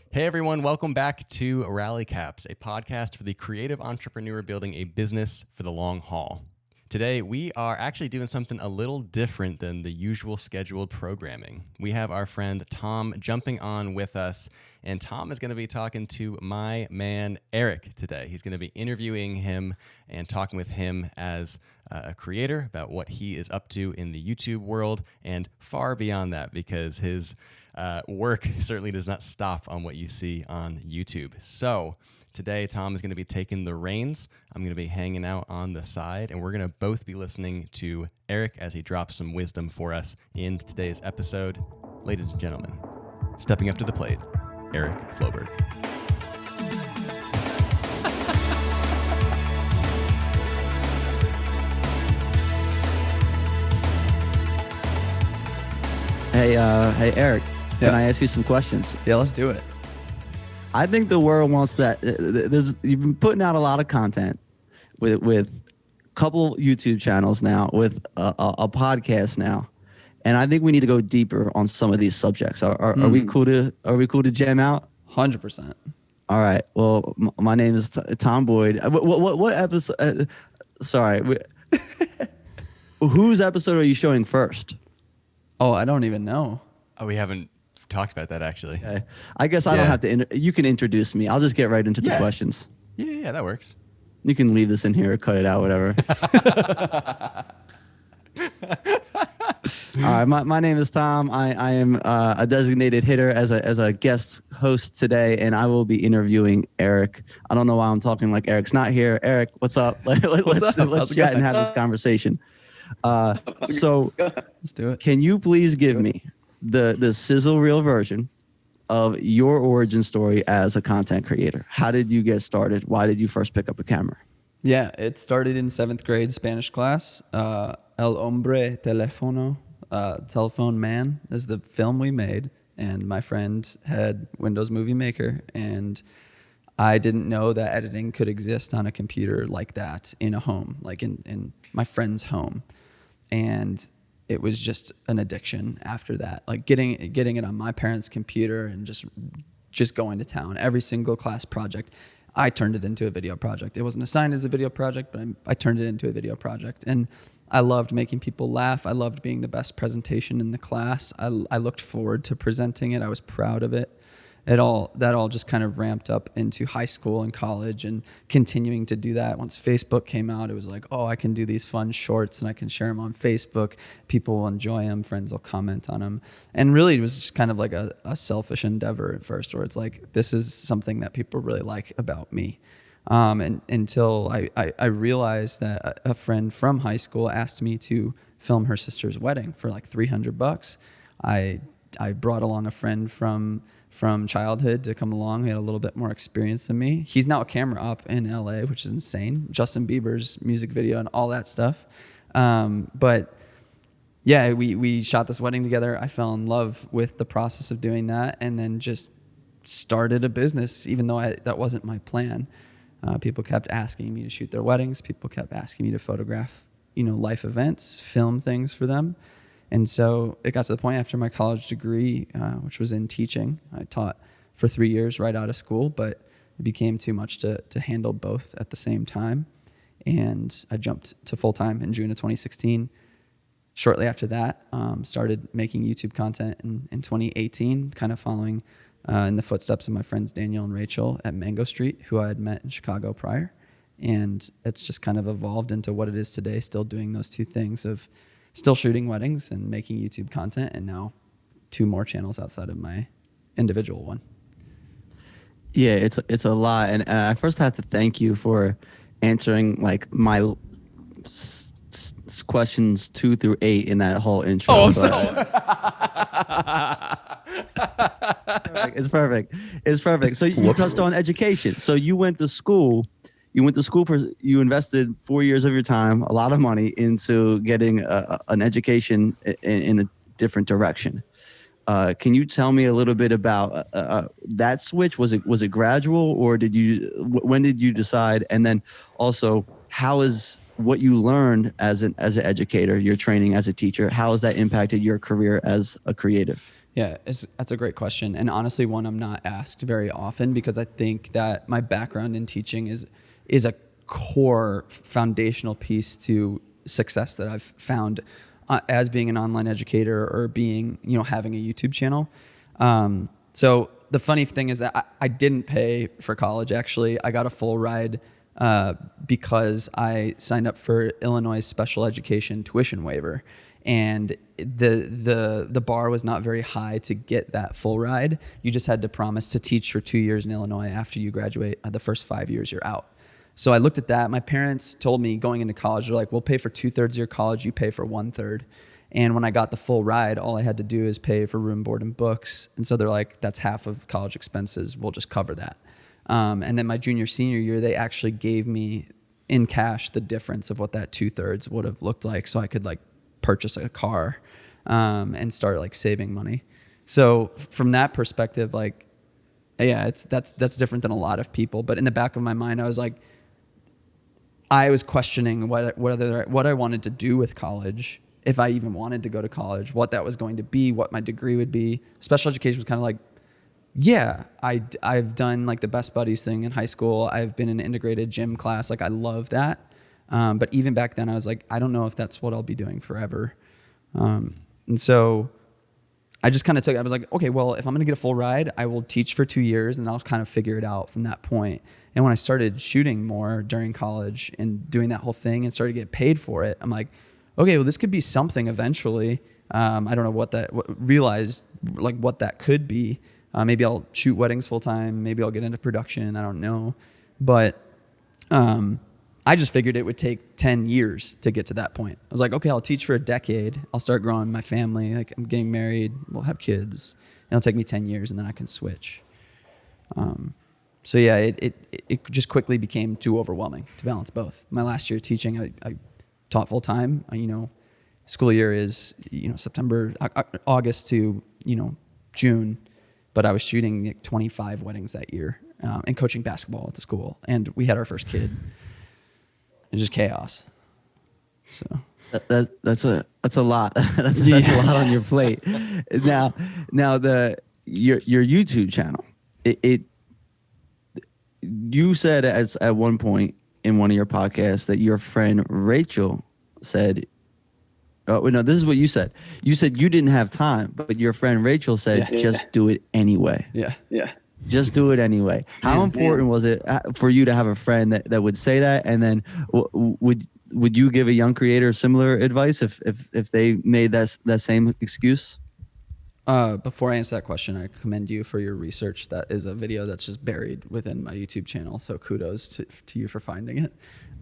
Hey everyone, welcome back to Rally Caps, a podcast for the creative entrepreneur building a business for the long haul. Today, we are actually doing something a little different than the usual scheduled programming. We have our friend Tom jumping on with us, and Tom is going to be talking to my man Eric today. He's going to be interviewing him and talking with him as a creator about what he is up to in the YouTube world and far beyond that, because his work certainly does not stop on what you see on YouTube. So today, Tom is going to be taking the reins. I'm going to be hanging out on the side, and we're going to both be listening to Eric as he drops some wisdom for us in today's episode. Ladies and gentlemen, stepping up to the plate, Eric Floberg. Hey, Eric. Can I ask you some questions? Yeah, let's do it. I think the world wants that. You've been putting out a lot of content with a couple YouTube channels now, with a podcast now, and I think we need to go deeper on some of these subjects. Are we cool to jam out? 100%. All right. Well, my name is Tom Boyd. What episode? Sorry. Whose episode are you showing first? Oh, I don't even know. Oh, we haven't talked about that actually. Okay. I guess I don't have to. You can introduce me. I'll just get right into the questions. Yeah, that works. You can leave this in here or cut it out, whatever. All right, my name is Tom. I am a designated hitter as a guest host today, and I will be interviewing Eric. I don't know why I'm talking like Eric's not here. Eric, what's up? Let's chat and have this conversation. So Let's do it. can you please give me the sizzle reel version of your origin story as a content creator? How did you get started? Why did you first pick up a camera? Yeah, it started in 7th grade Spanish class. El Hombre Telefono, Telephone Man is the film we made, and my friend had Windows Movie Maker, and I didn't know that editing could exist on a computer like that in a home, like in my friend's home. And it was just an addiction after that, like getting it on my parents' computer and just going to town. Every single class project, I turned it into a video project. It wasn't assigned as a video project, but I turned it into a video project. And I loved making people laugh. I loved being the best presentation in the class. I looked forward to presenting it. I was proud of it. That all just kind of ramped up into high school and college, and continuing to do that. Once Facebook came out, it was like, oh, I can do these fun shorts and I can share them on Facebook. People will enjoy them. Friends will comment on them. And really, it was just kind of like a selfish endeavor at first, where it's like, this is something that people really like about me. And until I realized that a friend from high school asked me to film her sister's wedding for like $300. I brought along a friend from childhood to come along. He had a little bit more experience than me. He's now a camera op in LA, which is insane. Justin Bieber's music video and all that stuff. But yeah, we shot this wedding together. I fell in love with the process of doing that, and then just started a business, even though that wasn't my plan. People kept asking me to shoot their weddings. People kept asking me to photograph, life events, film things for them. And so it got to the point after my college degree, which was in teaching. I taught for 3 years right out of school, but it became too much to handle both at the same time. And I jumped to full-time in June of 2016. Shortly after that, started making YouTube content in 2018, kind of following in the footsteps of my friends Daniel and Rachel at Mango Street, who I had met in Chicago prior. And it's just kind of evolved into what it is today, still doing those two things of still shooting weddings and making YouTube content, and now 2 more channels outside of my individual one. Yeah, it's a lot, and I first have to thank you for answering like my questions 2 through 8 in that whole intro. Oh, It's perfect. It's perfect. So you touched on education. So you went to school. You invested 4 years of your time, a lot of money, into getting an education in a different direction. Can you tell me a little bit about that switch? Was it gradual, or when did you decide? And then also, how is what you learned as an educator, your training as a teacher, how has that impacted your career as a creative? Yeah, that's a great question, and honestly, one I'm not asked very often, because I think that my background in teaching is a core foundational piece to success that I've found as being an online educator, or being, having a YouTube channel. So the funny thing is that I didn't pay for college. Actually, I got a full ride because I signed up for Illinois special education tuition waiver. And the bar was not very high to get that full ride. You just had to promise to teach for 2 years in Illinois after you graduate. The first 5 years you're out. So I looked at that. My parents told me going into college, they're like, we'll pay for 2/3 of your college, you pay for 1/3. And when I got the full ride, all I had to do is pay for room, board, and books. And so they're like, that's half of college expenses, we'll just cover that. And then my junior, senior year, they actually gave me in cash the difference of what that 2/3 would have looked like, so I could like purchase a car and start like saving money. So from that perspective, like, yeah, that's different than a lot of people. But in the back of my mind, I was questioning what I wanted to do with college, if I even wanted to go to college, what that was going to be, what my degree would be. Special education was kind of like, yeah, I've done like the Best Buddies thing in high school. I've been in an integrated gym class. Like, I love that. But even back then I was like, I don't know if that's what I'll be doing forever. And so I just kind of I was like, okay, well, if I'm going to get a full ride, I will teach for 2 years and I'll kind of figure it out from that point. And when I started shooting more during college and doing that whole thing and started to get paid for it, I'm like, okay, well, this could be something eventually. I don't know realized like what that could be. Maybe I'll shoot weddings full time. Maybe I'll get into production. I don't know. But I just figured it would take 10 years to get to that point. I was like, okay, I'll teach for a decade. I'll start growing my family. Like, I'm getting married. We'll have kids. And it'll take me 10 years, and then I can switch. So yeah, it just quickly became too overwhelming to balance both. My last year teaching, I taught full time. School year is August to June, but I was shooting like 25 weddings that year and coaching basketball at the school, and we had our first kid. It's just chaos. So that's a lot. that's a lot on your plate. Now your YouTube channel. You said at one point in one of your podcasts that your friend Rachel said, "Oh no, this is what you said. You said you didn't have time, but your friend Rachel said, just do it anyway." Yeah. Just do it anyway. How important was it for you to have a friend that would say that? And then would you give a young creator similar advice if they made that same excuse? Before I answer that question, I commend you for your research. That is a video that's just buried within my YouTube channel. So kudos to you for finding it.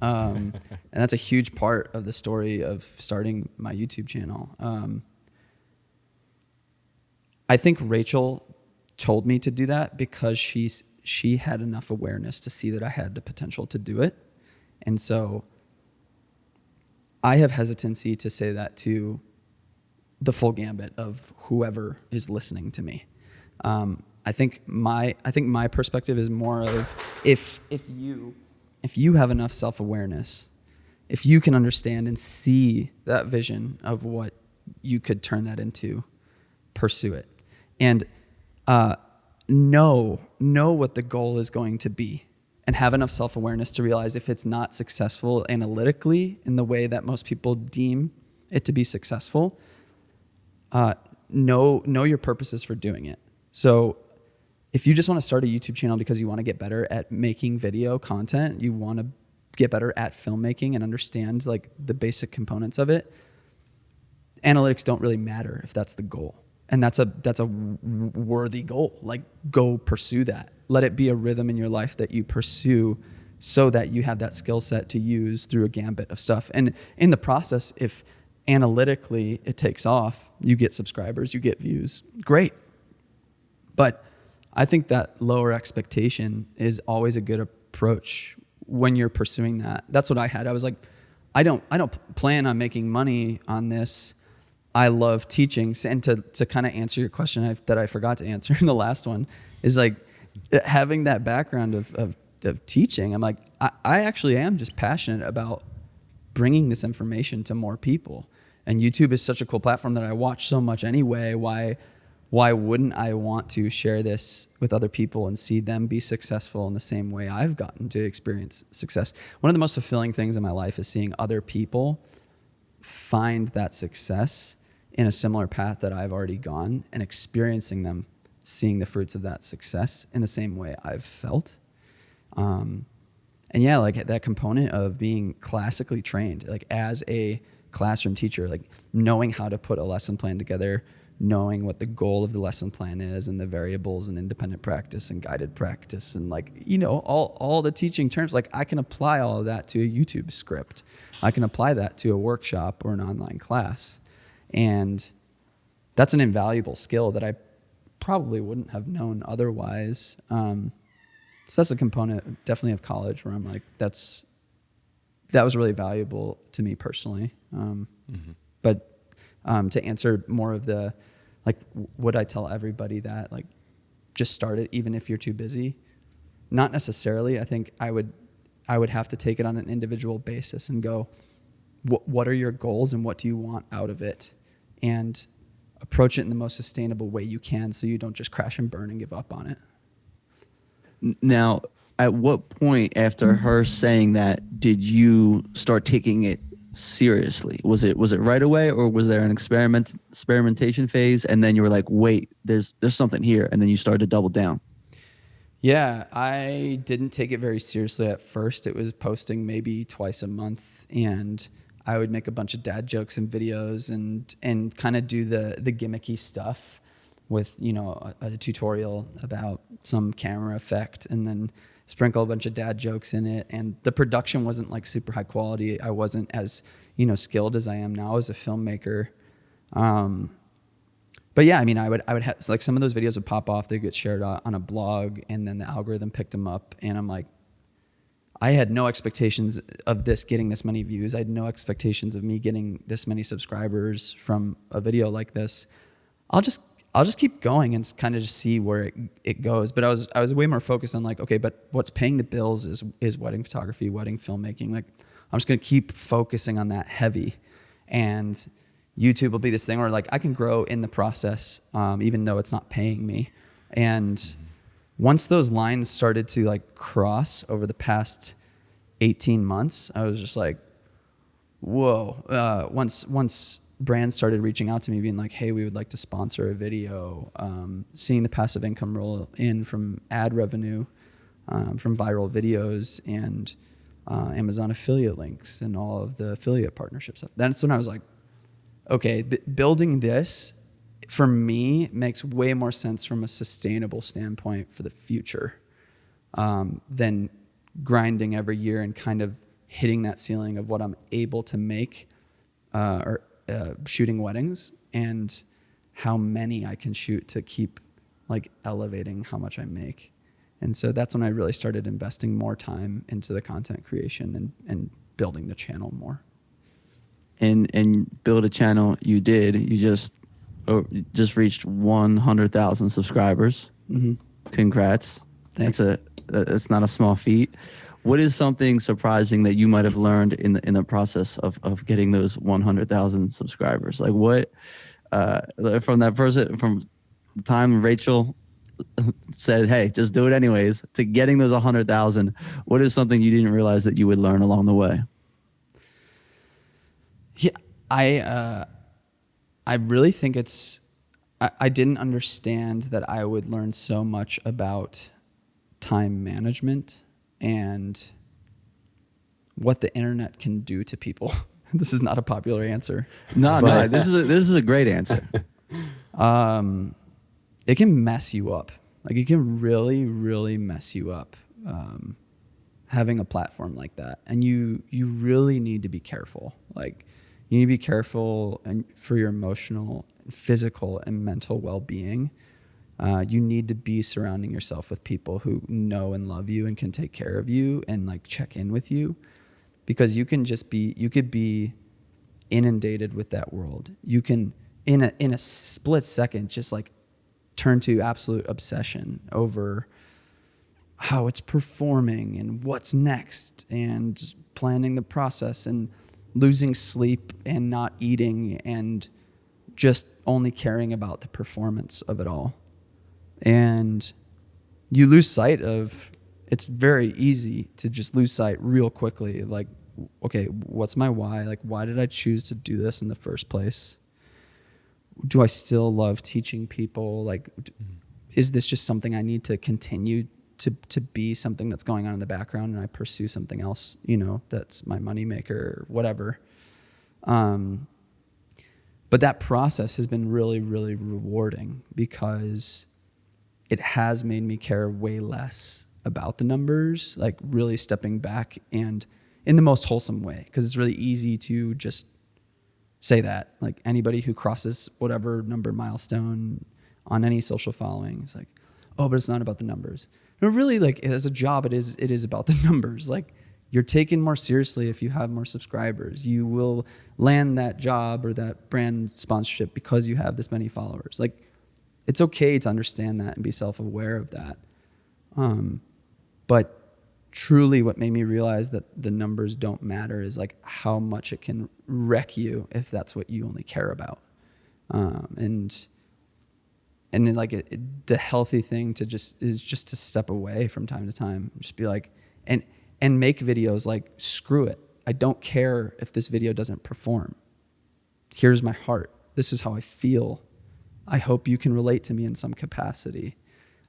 And that's a huge part of the story of starting my YouTube channel. I think Rachel told me to do that because she had enough awareness to see that I had the potential to do it. And so I have hesitancy to say that to the full gambit of whoever is listening to me. I think my perspective is more of if you have enough self-awareness, if you can understand and see that vision of what you could turn that into, pursue it. And know what the goal is going to be, and have enough self-awareness to realize if it's not successful analytically in the way that most people deem it to be successful, know your purposes for doing it. So if you just want to start a YouTube channel because you want to get better at making video content, you want to get better at filmmaking and understand like the basic components of it, analytics don't really matter if that's the goal. And that's a worthy goal. Like, go pursue that. Let it be a rhythm in your life that you pursue so that you have that skill set to use through a gambit of stuff. And in the process, if analytically it takes off, you get subscribers, you get views, great. But I think that lower expectation is always a good approach when you're pursuing that. That's what I had. I was like, I don't plan on making money on this. I love teaching. And to kind of answer your question that I forgot to answer in the last one is like having that background of teaching. I'm like, I actually am just passionate about bringing this information to more people. And YouTube is such a cool platform that I watch so much anyway. Why why wouldn't I want to share this with other people and see them be successful in the same way I've gotten to experience success? One of the most fulfilling things in my life is seeing other people find that success in a similar path that I've already gone and experiencing them, seeing the fruits of that success in the same way I've felt. And yeah, like that component of being classically trained, like as a classroom teacher, like knowing how to put a lesson plan together, knowing what the goal of the lesson plan is and the variables and independent practice and guided practice and like, you know, all the teaching terms, like I can apply all of that to a YouTube script. I can apply that to a workshop or an online class. And that's an invaluable skill that I probably wouldn't have known otherwise. So that's a component definitely of college where I'm like, that was really valuable to me personally. But to answer more of the, like, would I tell everybody that, like, just start it even if you're too busy? Not necessarily. I think I would have to take it on an individual basis and go, what are your goals and what do you want out of it? And approach it in the most sustainable way you can so you don't just crash and burn and give up on it. Now, at what point after her saying that did you start taking it seriously? Was it right away, or was there an experimentation phase and then you were like, wait, there's something here, and then you started to double down? Yeah, I didn't take it very seriously at first. It was posting maybe twice a month, and I would make a bunch of dad jokes and videos and kind of do the gimmicky stuff with, you know, a tutorial about some camera effect and then sprinkle a bunch of dad jokes in it. And the production wasn't like super high quality. I wasn't as, you know, skilled as I am now as a filmmaker. But yeah, I mean, I would have, like, some of those videos would pop off, they'd get shared on a blog, and then the algorithm picked them up. And I'm like, I had no expectations of this getting this many views. I had no expectations of me getting this many subscribers from a video like this. I'll just keep going and kind of just see where it goes. But I was way more focused on like, okay, but what's paying the bills is wedding photography, wedding filmmaking. Like, I'm just going to keep focusing on that heavy. And YouTube will be this thing where like I can grow in the process, even though it's not paying me. And once those lines started to like cross over the past 18 months, I was just like, whoa. Once brands started reaching out to me being like, hey, we would like to sponsor a video, seeing the passive income roll in from ad revenue, from viral videos and Amazon affiliate links and all of the affiliate partnership stuff. That's when I was like, okay, building this for me makes way more sense from a sustainable standpoint for the future than grinding every year and kind of hitting that ceiling of what I'm able to make or shooting weddings and how many I can shoot to keep like elevating how much I make. And so that's when I really started investing more time into the content creation and building the channel more. And build a channel you did. You just reached 100,000 subscribers. Mm-hmm. Congrats. Thanks. That's not a small feat. What is something surprising that you might have learned in the process of getting those 100,000 subscribers? Like what from the time Rachel said, hey, just do it anyways, to getting those 100,000, what is something you didn't realize that you would learn along the way? Yeah, I really think I didn't understand that I would learn so much about time management and what the internet can do to people. This is not a popular answer. No, this is a great answer. It can mess you up. Like, it can really, really mess you up. Having a platform like that, and you really need to be careful. Like, you need to be careful and for your emotional, physical, and mental well-being. You need to be surrounding yourself with people who know and love you and can take care of you and like check in with you, because you could be inundated with that world. You can in a split second just like turn to absolute obsession over how it's performing and what's next and planning the process and losing sleep and not eating and just only caring about the performance of it all. And you lose sight of, it's very easy to just lose sight real quickly. Like, okay, what's my why? Like, why did I choose to do this in the first place? Do I still love teaching people? Like, is this just something I need to continue to be something that's going on in the background, and I pursue something else, you know, that's my moneymaker or whatever. But that process has been really, really rewarding because it has made me care way less about the numbers, like really stepping back and in the most wholesome way, because it's really easy to just say that. Like anybody who crosses whatever number milestone on any social following is like, oh, but it's not about the numbers. No, really, like as a job, it is about the numbers. Like you're taken more seriously if you have more subscribers. You will land that job or that brand sponsorship because you have this many followers. Like it's okay to understand that and be self-aware of that. But truly what made me realize that the numbers don't matter is like how much it can wreck you if that's what you only care about. And then like the healthy thing to just to step away from time to time, just be like, and make videos like, screw it. I don't care if this video doesn't perform. Here's my heart. This is how I feel. I hope you can relate to me in some capacity.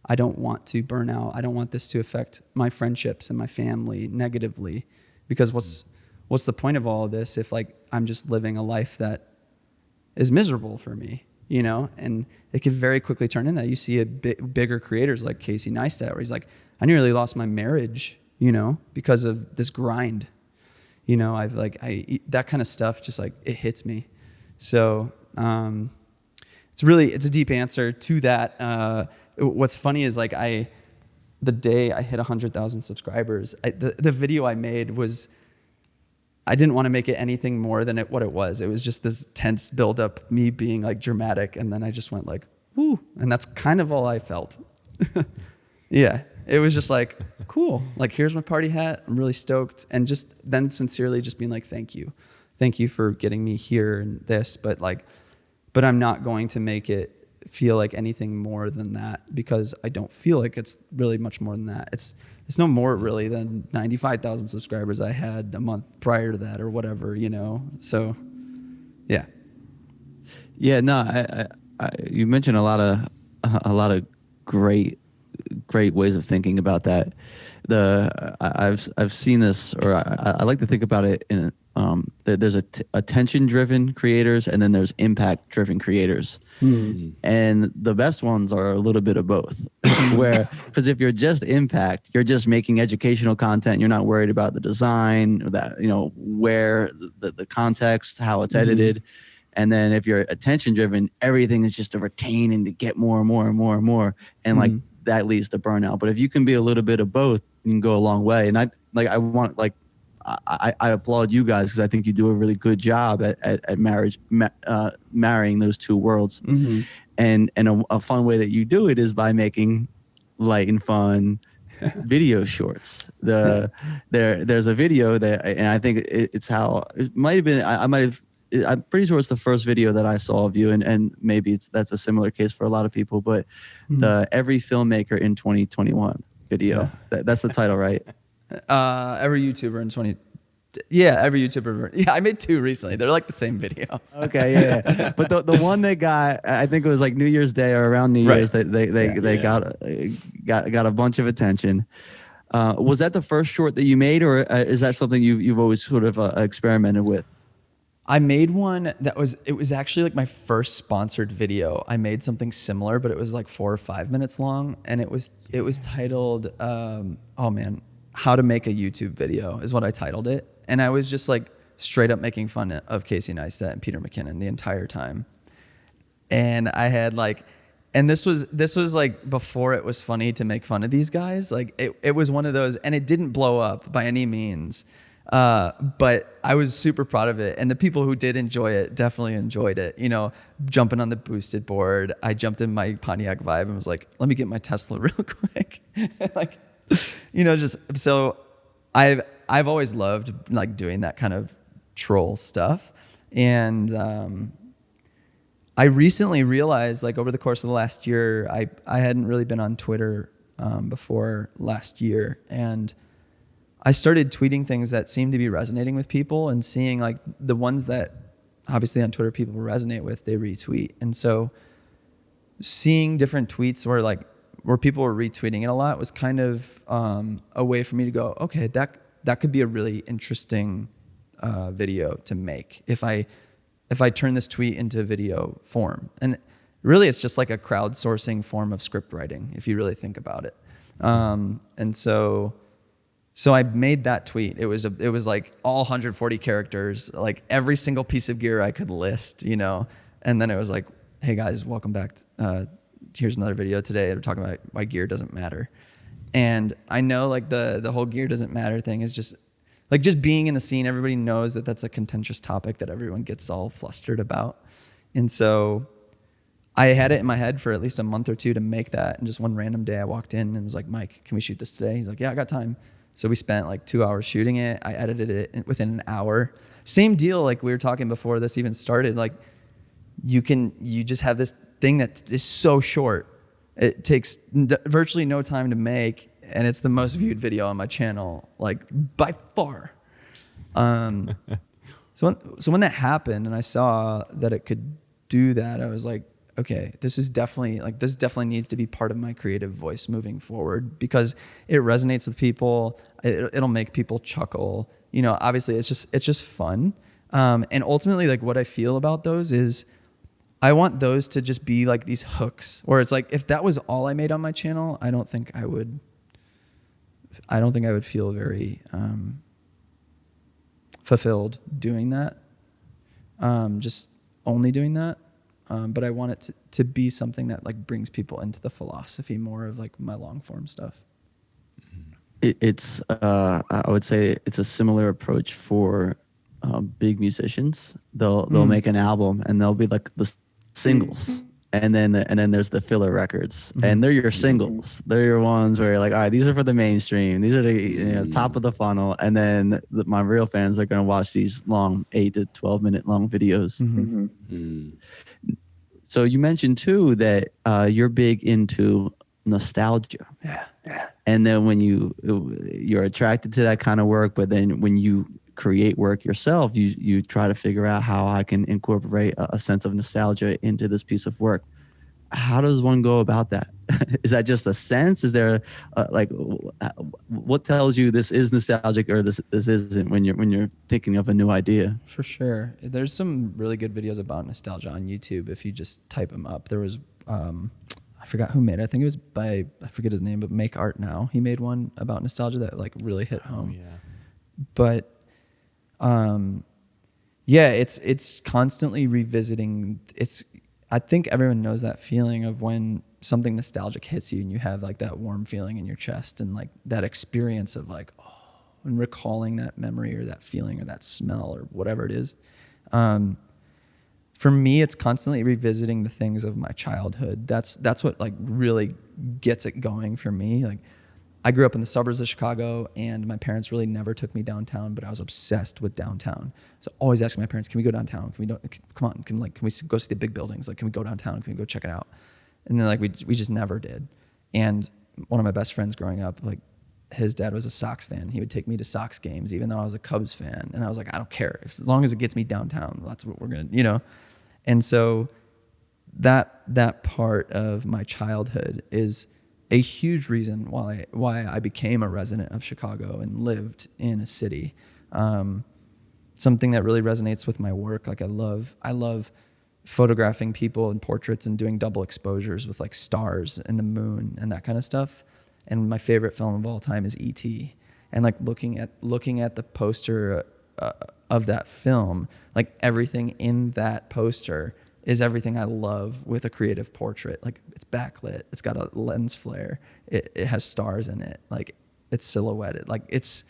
I don't want to burn out. I don't want this to affect my friendships and my family negatively, because what's the point of all of this if like I'm just living a life that is miserable for me, you know? And it can very quickly turn into that. You see bigger creators like Casey Neistat, where he's like, I nearly lost my marriage, you know, because of this grind. You know, that kind of stuff just like, it hits me. So it's a deep answer to that. What's funny is like the day I hit 100,000 subscribers, the video I made was, I didn't want to make it anything more than what it was. It was just this tense buildup, me being like dramatic, and then I just went like, woo, and that's kind of all I felt. Yeah, it was just like, cool. Like, here's my party hat. I'm really stoked, and just then sincerely just being like, thank you for getting me here and this, but I'm not going to make it feel like anything more than that, because I don't feel like it's really much more than that. It's no more really than 95,000 subscribers I had a month prior to that or whatever, you know? So, yeah. Yeah, no, I you mentioned a lot of great ways of thinking about that. I've seen this, or I like to think about it in there's attention-driven creators, and then there's impact-driven creators. Mm-hmm. And the best ones are a little bit of both. Because if you're just impact, you're just making educational content. You're not worried about the design, that, you know, where the context, how it's edited. And then if you're attention-driven, everything is just to retain and to get more and more and more and more. And like that leads to burnout. But if you can be a little bit of both, you can go a long way. And I applaud you guys, because I think you do a really good job at marrying those two worlds. Mm-hmm. And a fun way that you do it is by making light and fun video shorts. There's a video that, and I think it's how it might have been. I'm pretty sure it's the first video that I saw of you, and maybe that's a similar case for a lot of people. But the Every Filmmaker in 2021 video, that's the title, right? Every YouTuber in 20. Yeah, every YouTuber. Yeah, I made two recently. They're like the same video. Okay, yeah. But the one that got, I think it was like New Year's Day or around New Year's, they got a bunch of attention. Was that the first short that you made, or is that something you've always sort of experimented with? I made one it was actually like my first sponsored video. I made something similar, but it was like 4 or 5 minutes long, and it was titled How to Make a YouTube Video is what I titled it. And I was just like straight up making fun of Casey Neistat and Peter McKinnon the entire time. And I had like, and this was like before it was funny to make fun of these guys. Like it was one of those, and it didn't blow up by any means. But I was super proud of it. And the people who did enjoy it definitely enjoyed it. You know, jumping on the boosted board, I jumped in my Pontiac Vibe and was like, let me get my Tesla real quick. Like, you know, just, so I've always loved like doing that kind of troll stuff. And, I recently realized, like over the course of the last year, I hadn't really been on Twitter before last year, and I started tweeting things that seemed to be resonating with people, and seeing like the ones that obviously on Twitter people resonate with, they retweet. And so seeing different tweets where people were retweeting it a lot was kind of a way for me to go, okay, that could be a really interesting video to make if I turn this tweet into video form. And really it's just like a crowdsourcing form of script writing, if you really think about it. And so I made that tweet. It was like all 140 characters, like every single piece of gear I could list, you know? And then it was like, hey guys, welcome back. Here's another video today. We're talking about why gear doesn't matter. And I know like the whole gear doesn't matter thing is just like just being in the scene. Everybody knows that that's a contentious topic that everyone gets all flustered about. And so I had it in my head for at least a month or two to make that. And just one random day I walked in and was like, Mike, can we shoot this today? He's like, yeah, I got time. So we spent like 2 hours shooting it. I edited it within an hour. Same deal. Like we were talking before this even started, like you just have this thing that is so short. It takes virtually no time to make, and it's the most viewed video on my channel, like by far. So when that happened and I saw that it could do that, I was like, okay, this definitely needs to be part of my creative voice moving forward, because it resonates with people. It'll make people chuckle. You know, obviously it's just fun. And ultimately, like what I feel about those is I want those to just be like these hooks where it's like, if that was all I made on my channel, I don't think I would feel very fulfilled doing that. Just only doing that. But I want it to be something that like brings people into the philosophy more of like my long form stuff. It's I would say it's a similar approach for big musicians. They'll make an album and they'll be like the singles, and then there's the filler records, and they're your singles. They're your ones where you're like, all right, these are for the mainstream. These are the top of the funnel, and then my real fans are gonna watch these long 8 to 12 minute long videos. So you mentioned too that you're big into nostalgia. Yeah. And then when you're attracted to that kind of work, but then when you create work yourself, you try to figure out how I can incorporate a sense of nostalgia into this piece of work. How does one go about that? Is that just a sense? Is there like what tells you this is nostalgic or this isn't when you're thinking of a new idea? For sure. There's some really good videos about nostalgia on YouTube if you just type them up. There was I forgot who made it. I think it was I forget his name, but Make Art Now. He made one about nostalgia that like really hit home. Oh, yeah. But yeah, it's constantly revisiting. I think everyone knows that feeling of when something nostalgic hits you and you have like that warm feeling in your chest and like that experience of like, oh, and recalling that memory or that feeling or that smell or whatever it is. For me, it's constantly revisiting the things of my childhood. That's what like really gets it going for me. Like I grew up in the suburbs of Chicago, and my parents really never took me downtown, but I was obsessed with downtown. So always asking my parents, can we go downtown? Come on, can we go see the big buildings? Like, can we go downtown? Can we go check it out? And then like we just never did. And one of my best friends growing up, like his dad was a Sox fan. He would take me to Sox games, even though I was a Cubs fan. And I was like, I don't care. As long as it gets me downtown, that's what we're going to, you know? And so that part of my childhood is a huge reason why I became a resident of Chicago and lived in a city. Something that really resonates with my work. Like I love photographing people in portraits and doing double exposures with like stars and the moon and that kind of stuff. And my favorite film of all time is E.T. And like looking at the poster of that film, like everything in that poster is everything I love with a creative portrait. Like it's backlit, it's got a lens flare, it has stars in it, like it's silhouetted. Like it's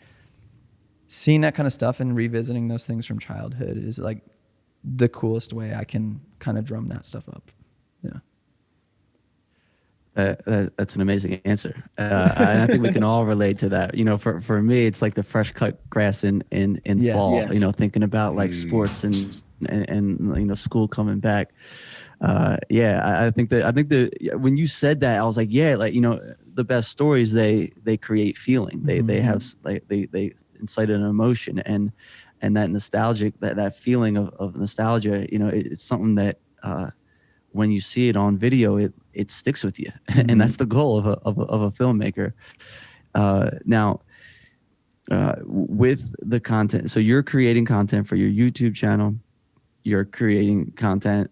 seeing that kind of stuff and revisiting those things from childhood is like the coolest way I can kind of drum that stuff up. Yeah. That's an amazing answer. And I think we can all relate to that. You know, for me, it's like the fresh cut grass in fall, you know, thinking about like sports and you know, school coming back. Yeah, I think that when you said that, I was like, yeah, like, the best stories, they create feeling. They have like they incite an emotion, and that nostalgic, that feeling of nostalgia, it's something that when you see it on video, it sticks with you, and that's the goal of a filmmaker. Now, with the content, so you're creating content for your YouTube channel, you're creating content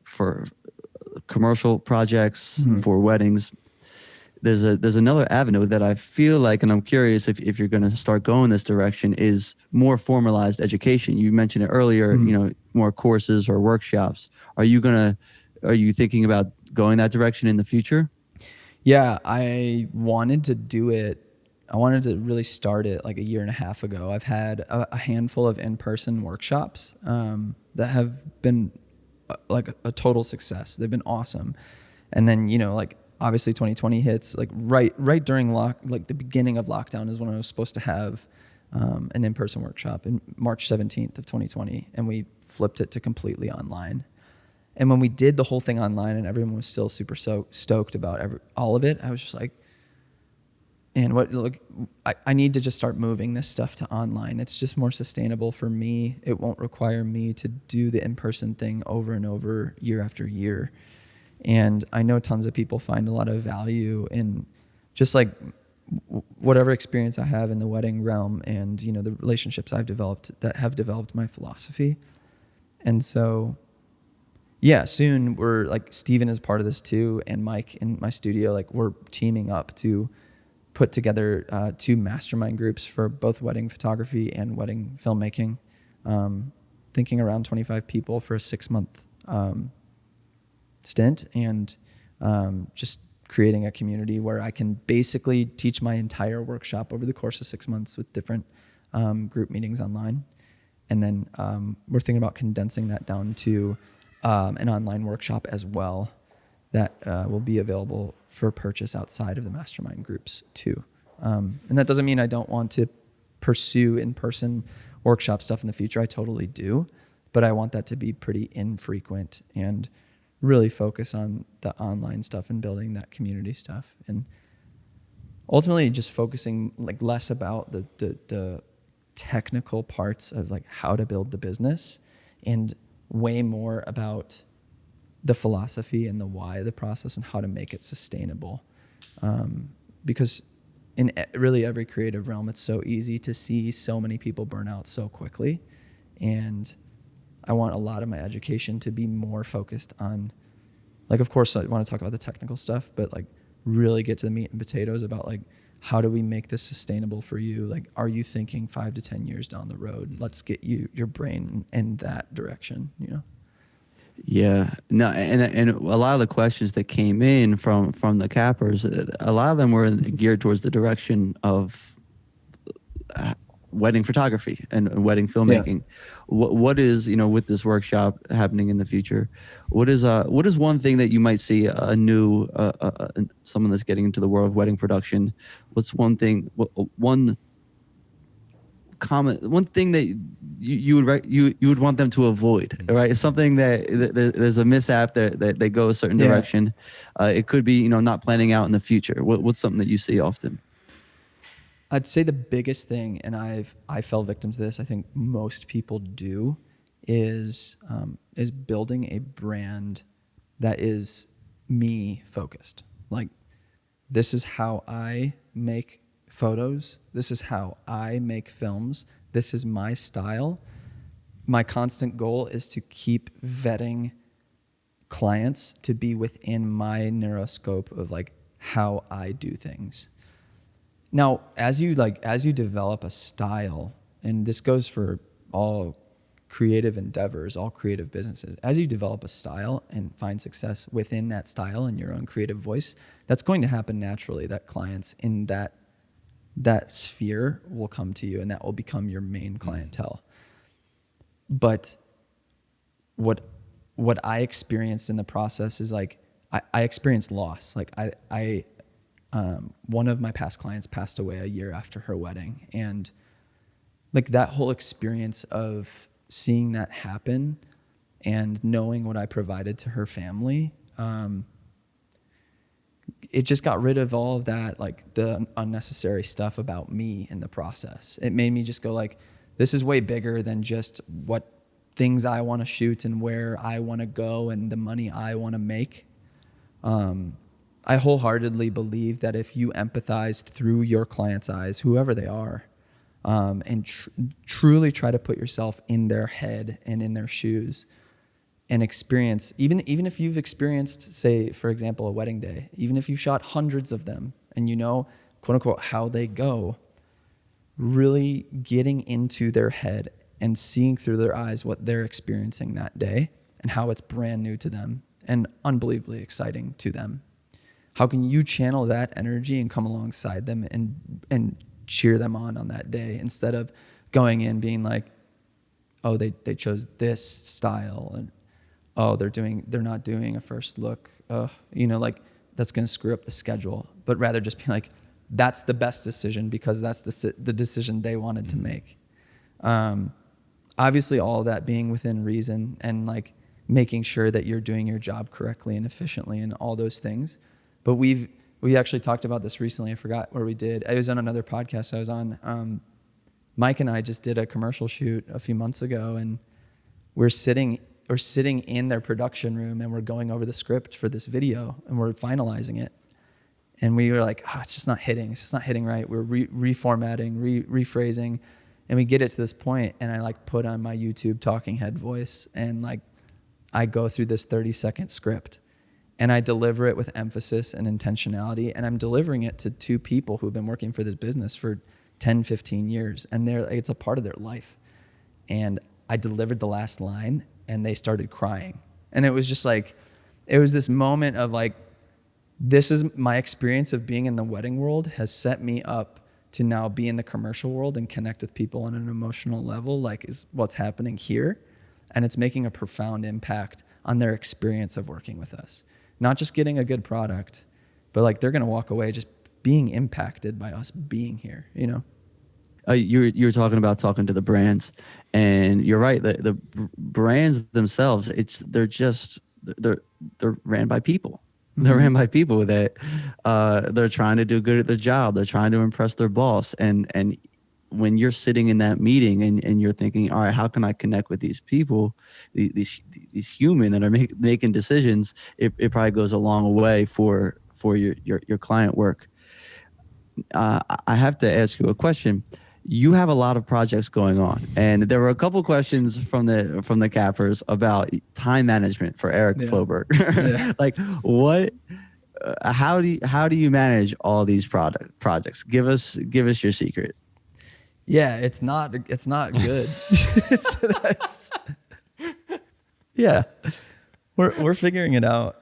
for commercial projects, for weddings. There's another avenue that I feel like, and I'm curious if you're going to start going this direction, is more formalized education. You mentioned it earlier, more courses or workshops. Are you thinking about going that direction in the future? Yeah, I wanted to do it. I wanted to really start it like a year and a half ago. I've had a handful of in-person workshops that have been like a total success. They've been awesome. And then, like obviously 2020 hits, like right during like the beginning of lockdown is when I was supposed to have an in-person workshop in March 17th of 2020. And we flipped it to completely online. And when we did the whole thing online and everyone was still super stoked about all of it, I was just like, and I need to just start moving this stuff to online. It's just more sustainable for me. It won't require me to do the in-person thing over and over year after year. And I know tons of people find a lot of value in just like whatever experience I have in the wedding realm and, the relationships I've developed that have developed my philosophy. And so, yeah, soon we're like, Steven is part of this too. And Mike in my studio, like we're teaming up to put together 2 mastermind groups for both wedding photography and wedding filmmaking, thinking around 25 people for a 6-month stint, and just creating a community where I can basically teach my entire workshop over the course of 6 months with different group meetings online. And then we're thinking about condensing that down to an online workshop as well that will be available for purchase outside of the mastermind groups too. And that doesn't mean I don't want to pursue in-person workshop stuff in the future. I totally do, but I want that to be pretty infrequent and really focus on the online stuff and building that community stuff. And ultimately just focusing like less about the technical parts of like how to build the business and way more about the philosophy and the why of the process and how to make it sustainable. Because in really every creative realm, it's so easy to see so many people burn out so quickly. And I want a lot of my education to be more focused on, like, of course I want to talk about the technical stuff, but like really get to the meat and potatoes about like, how do we make this sustainable for you? Like, are you thinking 5 to 10 years down the road? Let's get your brain in that direction, Yeah, no, and a lot of the questions that came in from the cappers, a lot of them were geared towards the direction of wedding photography and wedding filmmaking. Yeah. What is, with this workshop happening in the future, what is one thing that you might see a new someone that's getting into the world of wedding production? What's one thing that you would want them to avoid, right? It's something that there's a mishap that they go a certain direction. It could be, not planning out in the future. What's something that you see often? I'd say the biggest thing, and I fell victim to this, I think most people do, is building a brand that is me focused. Like, this is how I make photos. This is how I make films. This is my style. My constant goal is to keep vetting clients to be within my neuroscope of like how I do things. Now, as you develop a style, and this goes for all creative endeavors, all creative businesses, as you develop a style and find success within that style and your own creative voice, that's going to happen naturally, that clients in that sphere will come to you and that will become your main clientele. But what I experienced in the process is like, I experienced loss. Like one of my past clients passed away a year after her wedding. And like that whole experience of seeing that happen and knowing what I provided to her family, it just got rid of all of that, like the unnecessary stuff about me in the process. It made me just go like, this is way bigger than just what things I want to shoot and where I want to go and the money I want to make. I wholeheartedly believe that if you empathized through your client's eyes, whoever they are, and truly try to put yourself in their head and in their shoes and experience, even if you've experienced, say, for example, a wedding day, even if you've shot hundreds of them and you know, quote unquote, how they go, really getting into their head and seeing through their eyes what they're experiencing that day and how it's brand new to them and unbelievably exciting to them. How can you channel that energy and come alongside them and cheer them on that day, instead of going in being like, oh, they chose this style, and oh, they're not doing a first look, like that's going to screw up the schedule, but rather just be like, that's the best decision because that's the decision they wanted to make. Obviously all of that being within reason and like making sure that you're doing your job correctly and efficiently and all those things. But we actually talked about this recently. I forgot where we did. I was on another podcast I was on. Mike and I just did a commercial shoot a few months ago, and we're sitting in their production room and we're going over the script for this video and we're finalizing it. And we were like, it's just not hitting. It's just not hitting right. We're reformatting, rephrasing. And we get it to this point, and I like put on my YouTube talking head voice and like I go through this 30-second script and I deliver it with emphasis and intentionality. And I'm delivering it to two people who've been working for this business for 10, 15 years. And it's a part of their life. And I delivered the last line and they started crying. And it was just like, it was this moment of like, this is my experience of being in the wedding world has set me up to now be in the commercial world and connect with people on an emotional level, like is what's happening here. And it's making a profound impact on their experience of working with us. Not just getting a good product, but like they're going to walk away just being impacted by us being here, you know? You were talking to the brands, and you're right. The brands themselves, they're ran by people. They're ran by people that they're trying to do good at their job. They're trying to impress their boss. And when you're sitting in that meeting and you're thinking, all right, how can I connect with these people, these human that are making decisions? It probably goes a long way for your client work. I have to ask you a question. You have a lot of projects going on, and there were a couple questions from the cappers about time management for Eric Floberg. Yeah. Like, what? How do you manage all these projects? Give us your secret. Yeah, it's not good. Yeah, we're figuring it out.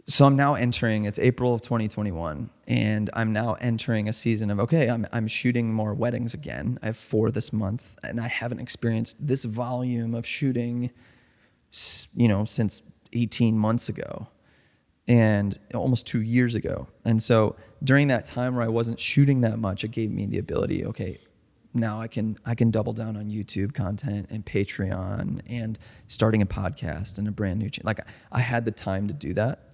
So I'm now entering, it's April of 2021, and I'm now entering a season of, okay, I'm shooting more weddings again. I have 4 this month, and I haven't experienced this volume of shooting, since 18 months ago and almost 2 years ago. And so during that time where I wasn't shooting that much, it gave me the ability, okay, now I can double down on YouTube content and Patreon and starting a podcast and a brand new channel. Like I had the time to do that.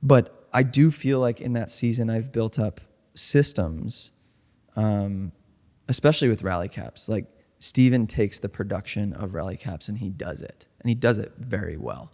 But I do feel like in that season, I've built up systems, especially with rally caps. Like Steven takes the production of rally caps and he does it very well.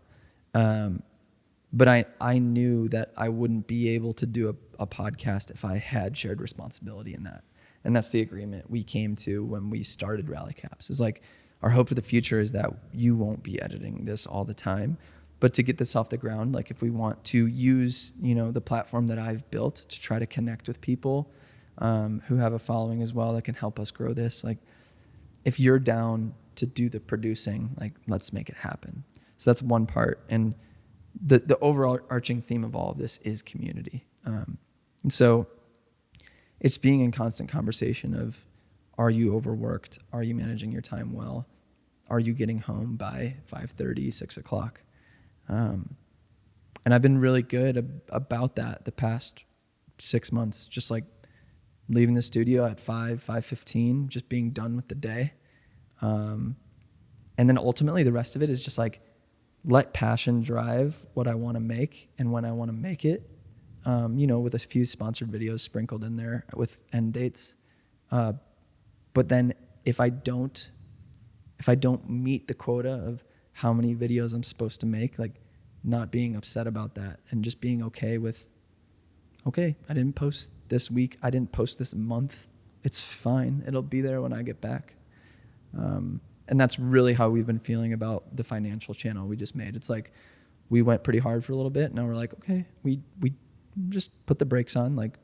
But I knew that I wouldn't be able to do a podcast if I had shared responsibility in that. And that's the agreement we came to when we started rally caps. It's like our hope for the future is that you won't be editing this all the time. But to get this off the ground, like if we want to use, the platform that I've built to try to connect with people who have a following as well that can help us grow this, like if you're down to do the producing, like let's make it happen. So that's one part. And the overall arching theme of all of this is community. And so it's being in constant conversation of, are you overworked? Are you managing your time well? Are you getting home by 5:30, 6 o'clock? And I've been really good about that the past 6 months, just like leaving the studio at 5:15, just being done with the day. And then ultimately the rest of it is just like, let passion drive what I want to make and when I want to make it, with a few sponsored videos sprinkled in there with end dates. But then if I don't meet the quota of how many videos I'm supposed to make, like not being upset about that and just being okay with, okay, I didn't post this week. I didn't post this month. It's fine. It'll be there when I get back. And that's really how we've been feeling about the financial channel we just made. It's like we went pretty hard for a little bit. Now we're like, okay, we just put the brakes on. Like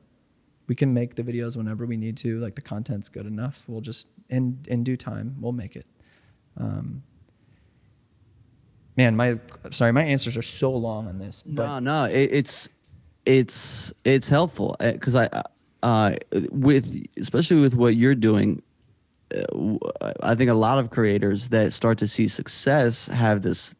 we can make the videos whenever we need to. Like the content's good enough. We'll just in due time we'll make it. Man, my answers are so long on this. But No, it's helpful because especially with what you're doing. I think a lot of creators that start to see success have this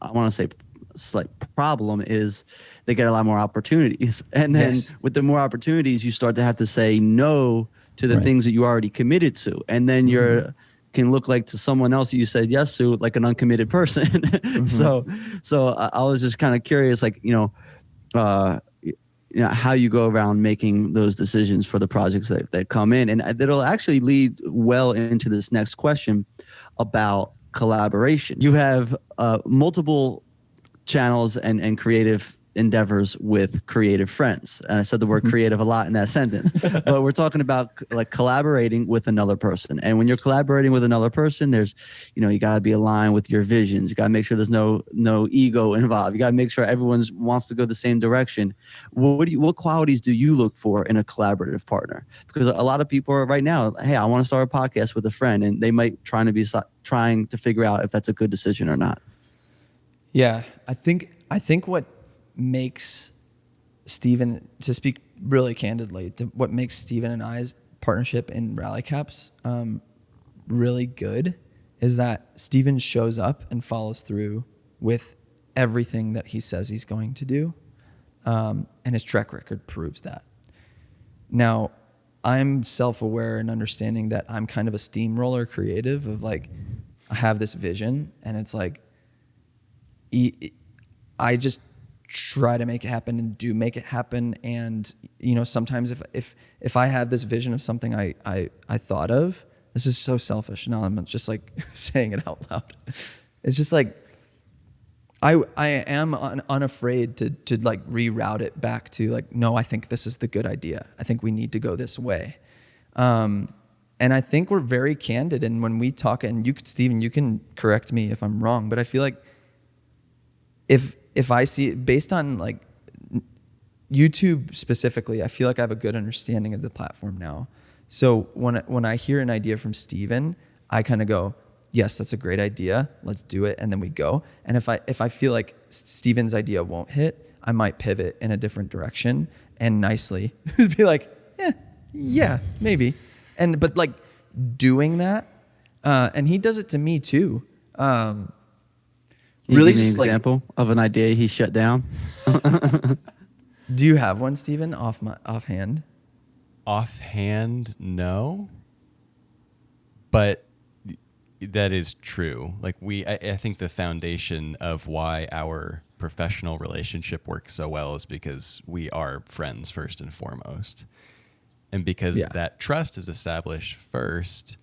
I want to say slight problem is they get a lot more opportunities, and then with the more opportunities you start to have to say no to the things that you already committed to, and then you're can look like to someone else that you said yes to like an uncommitted person. So I was just kind of curious, like how you go around making those decisions for the projects that come in. And that'll actually lead well into this next question about collaboration. You have multiple channels and creative endeavors with creative friends. And I said the word creative a lot in that sentence, but we're talking about like collaborating with another person. And when you're collaborating with another person, there's, you gotta be aligned with your visions. You gotta make sure there's no ego involved. You gotta make sure everyone wants to go the same direction. What qualities do you look for in a collaborative partner? Because a lot of people are right now, hey, I want to start a podcast with a friend, and they might trying to figure out if that's a good decision or not. Yeah, I think what makes Steven, to speak really candidly, what makes Steven and I's partnership in Rally Caps really good is that Steven shows up and follows through with everything that he says he's going to do, and his track record proves that. Now, I'm self-aware and understanding that I'm kind of a steamroller creative of like, I have this vision and it's like, I just try to make it happen and do make it happen. And, sometimes if I have this vision of something I thought of, this is so selfish. Now I'm just like saying it out loud. It's just like, I am unafraid to like reroute it back to like, no, I think this is the good idea. I think we need to go this way. And I think we're very candid. And when we talk, and Steven, you can correct me if I'm wrong, but I feel like if I see it based on like YouTube specifically, I feel like I have a good understanding of the platform now. So when I hear an idea from Steven, I kind of go, yes, that's a great idea. Let's do it. And then we go. And if I feel like Steven's idea won't hit, I might pivot in a different direction and nicely be like, yeah, maybe. But like doing that, and he does it to me too. Really, just an example of an idea he shut down. Do you have one, Steven, offhand? Offhand, no. But that is true. Like I think the foundation of why our professional relationship works so well is because we are friends first and foremost. And because that trust is established first,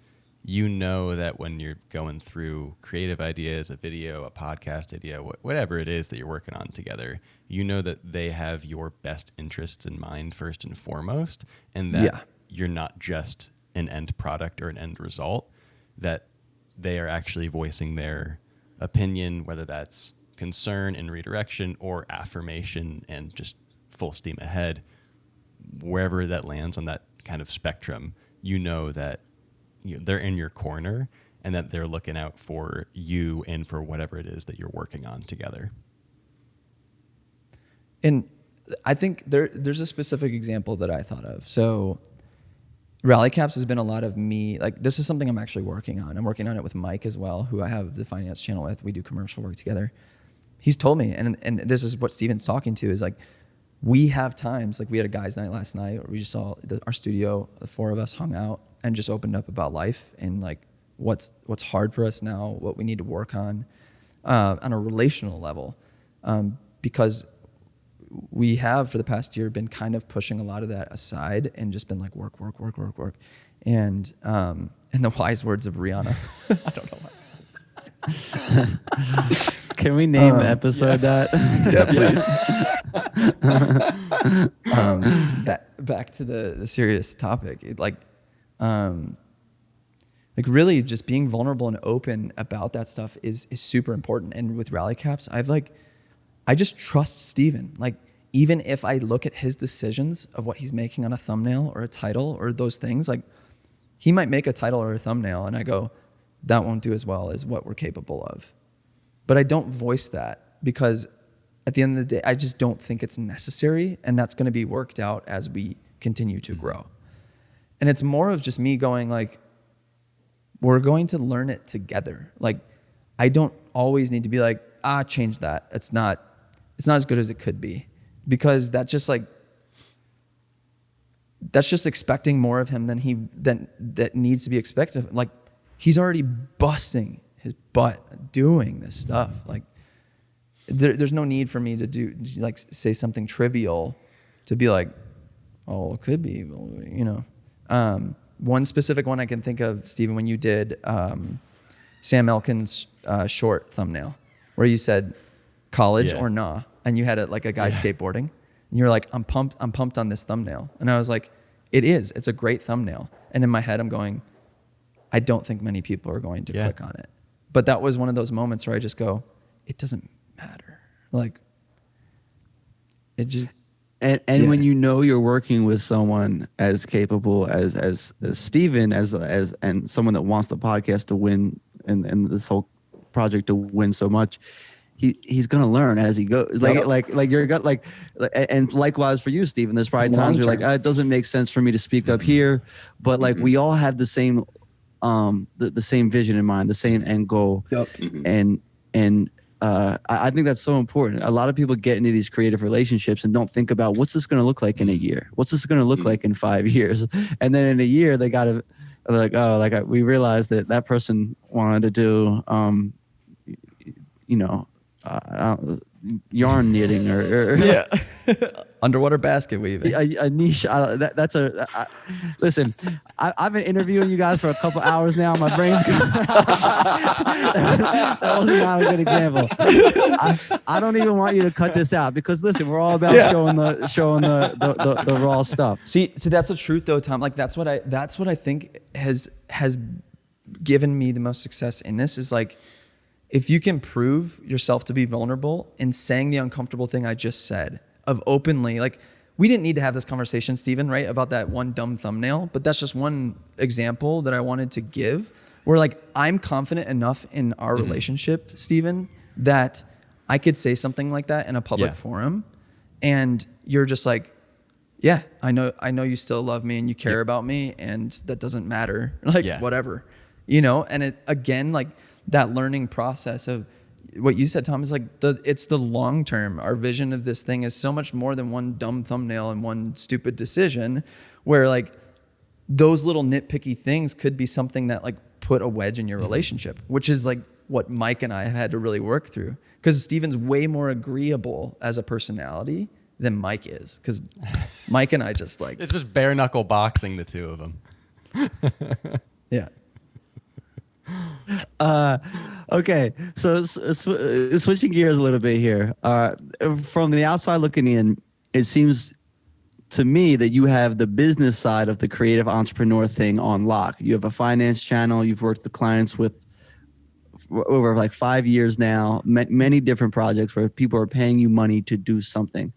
that when you're going through creative ideas, a video, a podcast idea, whatever it is that you're working on together, that they have your best interests in mind first and foremost, and that you're not just an end product or an end result, that they are actually voicing their opinion, whether that's concern and redirection or affirmation and just full steam ahead. Wherever that lands on that kind of spectrum, that they're in your corner and that they're looking out for you and for whatever it is that you're working on together. And I think there's a specific example that I thought of. So Rally Caps has been a lot of me, like this is something I'm actually working on. I'm working on it with Mike as well, who I have the finance channel with. We do commercial work together. He's told me, and this is what Steven's talking to, is like, we have times, like we had a guys' night last night, where we just saw our studio, the four of us hung out and just opened up about life and like what's hard for us now, what we need to work on a relational level, because we have for the past year been kind of pushing a lot of that aside and just been like work, and the wise words of Rihanna. I don't know why. Can we name the episode that? Yeah, please. Back to the serious topic. Really just being vulnerable and open about that stuff is super important. And with Rally Caps, I just trust Steven. Like, even if I look at his decisions of what he's making on a thumbnail or a title or those things, like he might make a title or a thumbnail and I go, that won't do as well as what we're capable of. But I don't voice that because at the end of the day, I just don't think it's necessary. And that's going to be worked out as we continue to grow. And it's more of just me going like, we're going to learn it together. Like, I don't always need to be like, change that. It's not as good as it could be, because that's just expecting more of him than that needs to be expected. Like, he's already busting his butt doing this stuff. Like, there's no need for me to say something trivial to be like, oh, it could be, one specific one I can think of, Steven, when you did Sam Elkin's short thumbnail, where you said college or nah, and you had a guy skateboarding, and you're like, I'm pumped on this thumbnail, and I was like, it's a great thumbnail, and in my head I'm going, I don't think many people are going to click on it, but that was one of those moments where I just go, it doesn't matter, like it just. And when you know you're working with someone as capable as Steven, and someone that wants the podcast to win and this whole project to win so much, he's gonna learn as he goes. Like your gut, and likewise for you, Steven. There's probably times you're like, it doesn't make sense for me to speak up here, but like we all have the same the same vision in mind, the same end goal. Yep. And I think that's so important. A lot of people get into these creative relationships and don't think about what's this going to look like in a year? What's this going to look like in 5 years? And then in a year, they got to we realized that person wanted to do, yarn knitting or underwater basket weaving. A niche. Listen, I've been interviewing you guys for a couple hours now. My brain's that was not a good example. I don't even want you to cut this out, because listen, we're all about showing the raw stuff. See, that's the truth though, Tom. Like that's what I think has given me the most success in this, is like, if you can prove yourself to be vulnerable in saying the uncomfortable thing I just said, of openly, like, we didn't need to have this conversation, Steven, right, about that one dumb thumbnail, but that's just one example that I wanted to give, where like, I'm confident enough in our relationship, Steven, that I could say something like that in a public forum, and you're just like, yeah, I know you still love me and you care about me, and that doesn't matter, like whatever, and it, again, like, that learning process of what you said, Tom, is like it's the long term. Our vision of this thing is so much more than one dumb thumbnail and one stupid decision, where like those little nitpicky things could be something that like put a wedge in your relationship, which is like what Mike and I have had to really work through, because Steven's way more agreeable as a personality than Mike is, because Mike and I just like, it's just bare knuckle boxing, the two of them. Yeah. Okay, so switching gears a little bit here. From the outside looking in, it seems to me that you have the business side of the creative entrepreneur thing on lock. You have a finance channel. You've worked with clients with over like 5 years now, many different projects where people are paying you money to do something.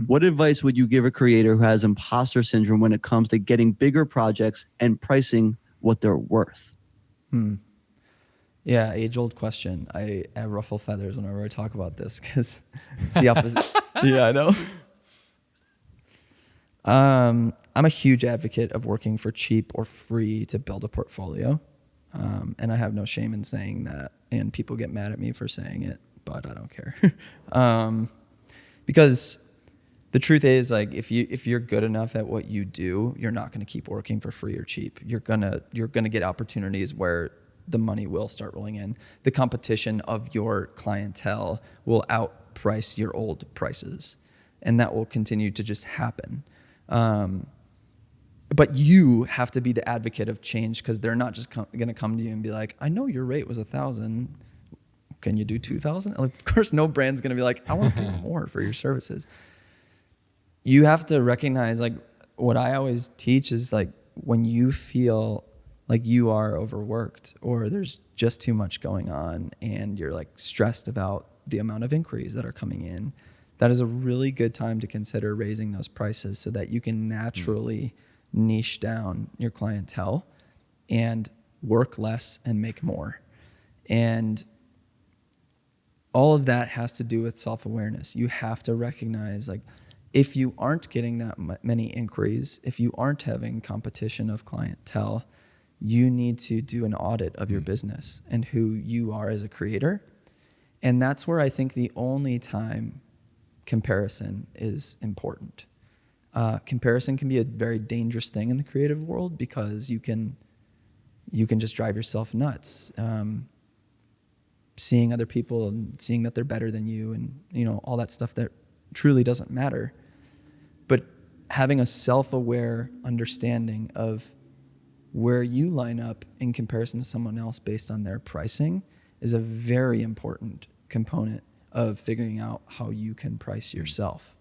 What advice would you give a creator who has imposter syndrome when it comes to getting bigger projects and pricing what they're worth? Yeah, age-old question. I ruffle feathers whenever I talk about this, because the opposite. Yeah, I know. I'm a huge advocate of working for cheap or free to build a portfolio, and I have no shame in saying that. And people get mad at me for saying it, but I don't care, because the truth is, like, if you're good enough at what you do, you're not going to keep working for free or cheap. You're gonna get opportunities where the money will start rolling in. The competition of your clientele will outprice your old prices, and that will continue to just happen. But you have to be the advocate of change, because they're not just going to come to you and be like, I know your rate was 1,000. Can you do 2,000? Like, of course, no brand's going to be like, I want to pay more for your services. You have to recognize, like, what I always teach is, like, when you feel like you are overworked or there's just too much going on and you're like stressed about the amount of inquiries that are coming in, that is a really good time to consider raising those prices so that you can naturally niche down your clientele and work less and make more. And all of that has to do with self-awareness. You have to recognize, like, if you aren't getting that many inquiries, if you aren't having competition of clientele, you need to do an audit of your business and who you are as a creator. And that's where I think the only time comparison is important. Comparison can be a very dangerous thing in the creative world, because you can just drive yourself nuts. Seeing other people and seeing that they're better than you, and, you know, all that stuff that truly doesn't matter. But having a self-aware understanding of where you line up in comparison to someone else based on their pricing is a very important component of figuring out how you can price yourself.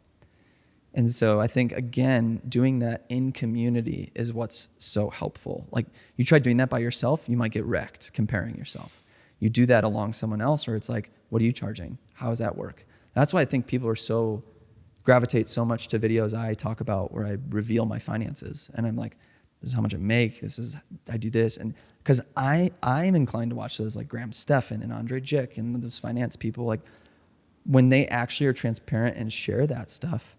And so I think, again, doing that in community is what's so helpful. Like, you try doing that by yourself, you might get wrecked comparing yourself. You do that along someone else, or it's like, what are you charging? How does that work? That's why I think people gravitate so much to videos I talk about where I reveal my finances. And I'm like, this is how much I make. I do this. And because I'm inclined to watch those, like Graham Stephan and Andre Jick and those finance people, like, when they actually are transparent and share that stuff,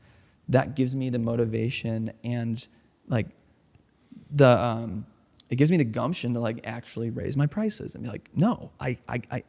that gives me the motivation and, like, it gives me the gumption to, like, actually raise my prices and be like, no, I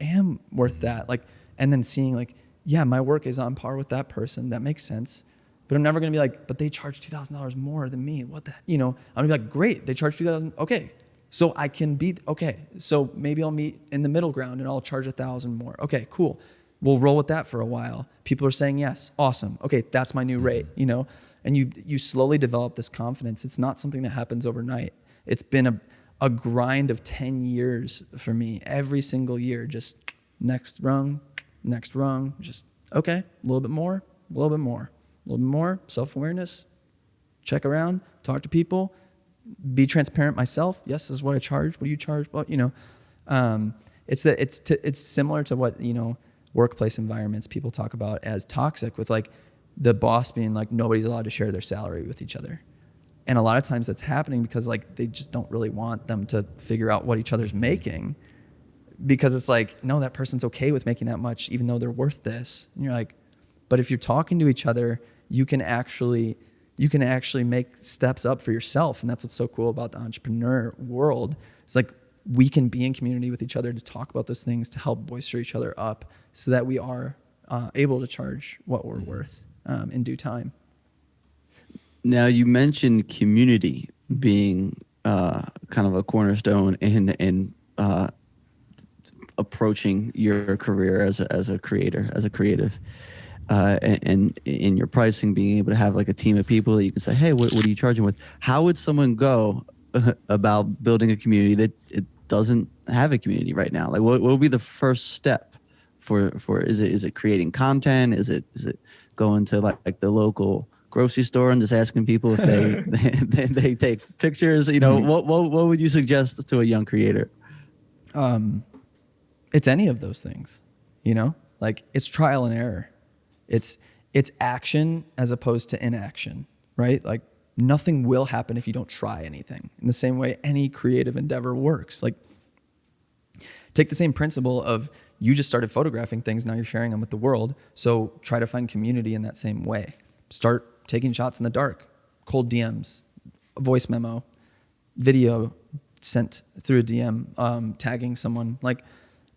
am worth that. Like, and then seeing, like, yeah, my work is on par with that person. That makes sense. But I'm never going to be like, but they charge $2,000 more than me. What the, you know, I'm going to be like, great, they charge $2,000. Okay. So I can be, okay. So maybe I'll meet in the middle ground and I'll charge $1,000 more. Okay, cool. We'll roll with that for a while. People are saying yes. Awesome. Okay. That's my new rate, you know, and you slowly develop this confidence. It's not something that happens overnight. It's been a grind of 10 years for me. Every single year, just next rung, just, okay, a little bit more, a little bit more. A little bit more self-awareness, check around, talk to people, be transparent myself. Yes, this is what I charge. What do you charge? Well, you know, it's similar to what, you know, workplace environments people talk about as toxic, with, like, the boss being like, nobody's allowed to share their salary with each other. And a lot of times that's happening because, like, they just don't really want them to figure out what each other's making, because it's like, no, that person's okay with making that much, even though they're worth this. And you're like, but if you're talking to each other, you can actually make steps up for yourself. And that's what's so cool about the entrepreneur world. It's like, we can be in community with each other to talk about those things, to help bolster each other up so that we are able to charge what we're worth in due time. Now, you mentioned community being kind of a cornerstone in approaching your career as a creator, as a creative. And in your pricing, being able to have, like, a team of people that you can say, hey, what are you charging with? How would someone go about building a community that it doesn't have a community right now? Like, what would be the first step for is it creating content? Is it going to like the local grocery store and just asking people if they take pictures? You know, what would you suggest to a young creator? It's any of those things, you know, like, it's trial and error. It's action as opposed to inaction, right? Like, nothing will happen if you don't try anything. In the same way any creative endeavor works. Like, take the same principle of, you just started photographing things, now you're sharing them with the world. So try to find community in that same way. Start taking shots in the dark, cold DMs, a voice memo, video sent through a DM, tagging someone. Like,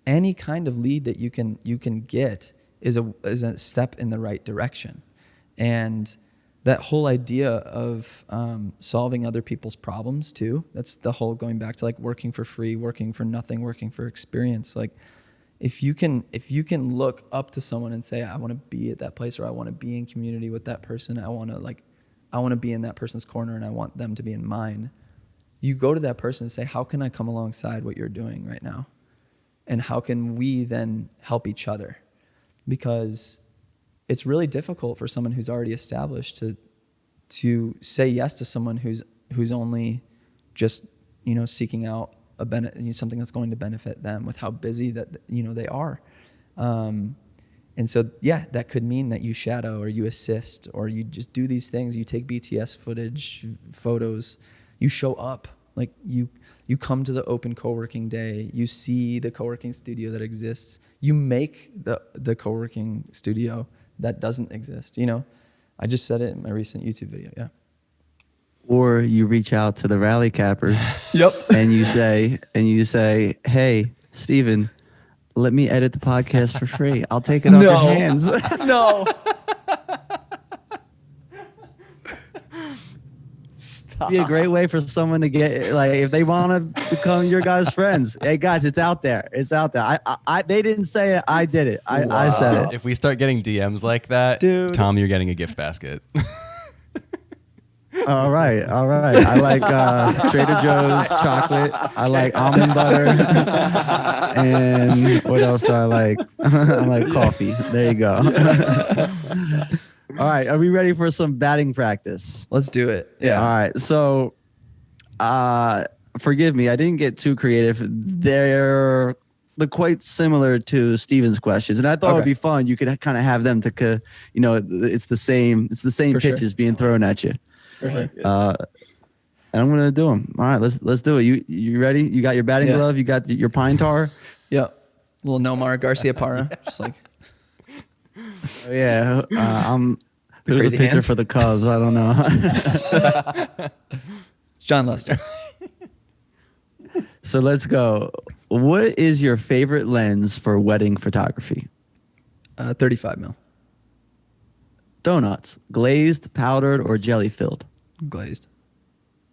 any kind of lead that you can get is a step in the right direction. And that whole idea of solving other people's problems too. That's the whole going back to like working for free, working for nothing, working for experience. Like if you can look up to someone and say, I want to be at that place, or I want to be in community with that person. I want to be in that person's corner and I want them to be in mine. You go to that person and say, how can I come alongside what you're doing right now? And how can we then help each other? Because it's really difficult for someone who's already established to say yes to someone who's only just, seeking out something that's going to benefit them with how busy that, they are. And so, yeah, that could mean that you shadow or you assist or you just do these things. You take BTS footage, photos, you show up. Like you come to the open co-working day, you see the co-working studio that exists, you make the co-working studio that doesn't exist. I just said it in my recent YouTube video. Yeah. Or you reach out to the rally cappers. Yep. And you say, hey, Steven, let me edit the podcast for free. I'll take it off your hands. No. Stop. Be a great way for someone to get, like, if they want to become your guys' friends. Hey guys, it's out there. It's out there. They didn't say it. I did it. I said it. If we start getting DMs like that, Dude. Tom, you're getting a gift basket. All right. I like Trader Joe's chocolate. I like almond butter. And what else do I like? I like coffee. There you go. All right. Are we ready for some batting practice? Let's do it. Yeah. All right. So, forgive me. I didn't get too creative. They're quite similar to Steven's questions, and I thought it'd be fun. You could kind of have them to, it's the same For pitches sure. being thrown at you. For sure. And I'm gonna do them. All right. Let's do it. You ready? You got your batting glove. You got your pine tar. Yep. Little Nomar Garcia Parra. Just like. Oh, yeah. Who's a crazy pitcher hands. for the Cubs? I don't know. John Lester. So let's go. What is your favorite lens for wedding photography? 35 mil. Donuts, glazed, powdered, or jelly filled? Glazed.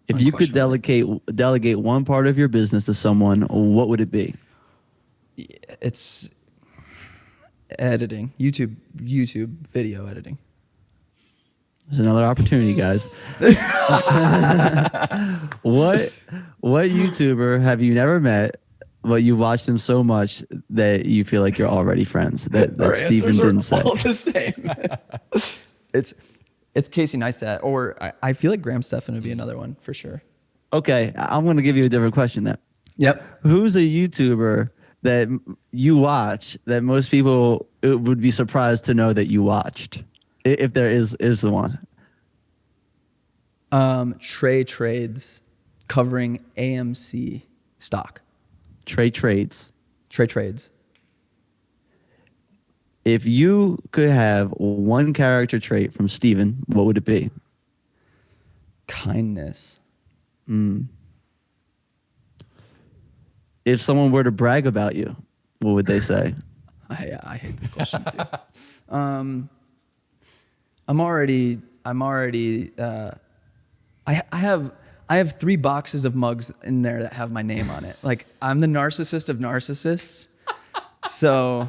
If you could delegate one part of your business to someone, what would it be? It's editing. YouTube video editing. There's another opportunity, guys. What YouTuber have you never met, but you watched them so much that you feel like you're already friends? That Steven didn't say. All the same. It's Casey Neistat, or I feel like Graham Stephan would be another one for sure. Okay, I'm going to give you a different question then. Yep. Who's a YouTuber that you watch that most people would be surprised to know that you watched, if there is the one? Trey Trades covering AMC stock. Trey Trades. Trey Trades. If you could have one character trait from Steven, what would it be? Kindness. If someone were to brag about you, what would they say? I hate this question too. I'm already. I have 3 boxes of mugs in there that have my name on it. Like I'm the narcissist of narcissists. So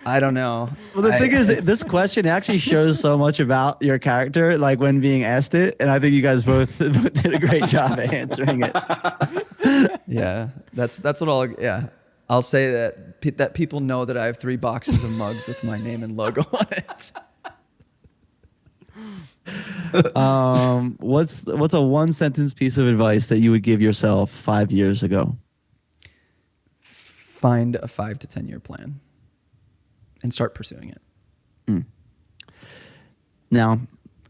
I don't know. Well, the thing is, that this question actually shows so much about your character, like when being asked it, and I think you guys both did a great job at answering it. Yeah, that's what I'll say that people know that I have 3 boxes of mugs with my name and logo on it. What's a 1-sentence piece of advice that you would give yourself 5 years ago? Find a 5 to 10 year plan and start pursuing it. Now,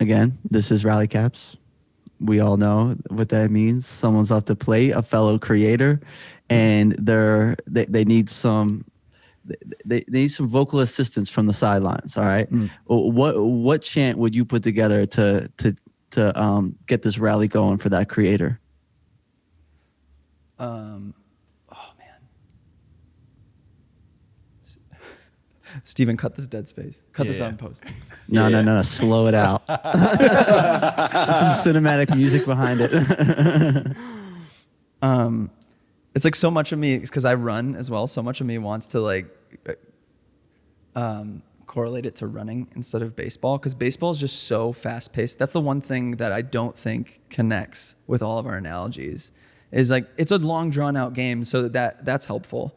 again, this is Rally Caps. We all know what that means. Someone's up to play, a fellow creator, and they need some vocal assistance from the sidelines. All right. What chant would you put together to get this rally going for that creator? Steven, cut this dead space. Cut this Yeah. out in post. No. Slow it out. Put some cinematic music behind it. It's like so much of me, because I run as well, so much of me wants to like correlate it to running instead of baseball, because baseball is just so fast paced. That's the one thing that I don't think connects with all of our analogies, is like it's a long drawn out game, so that's helpful.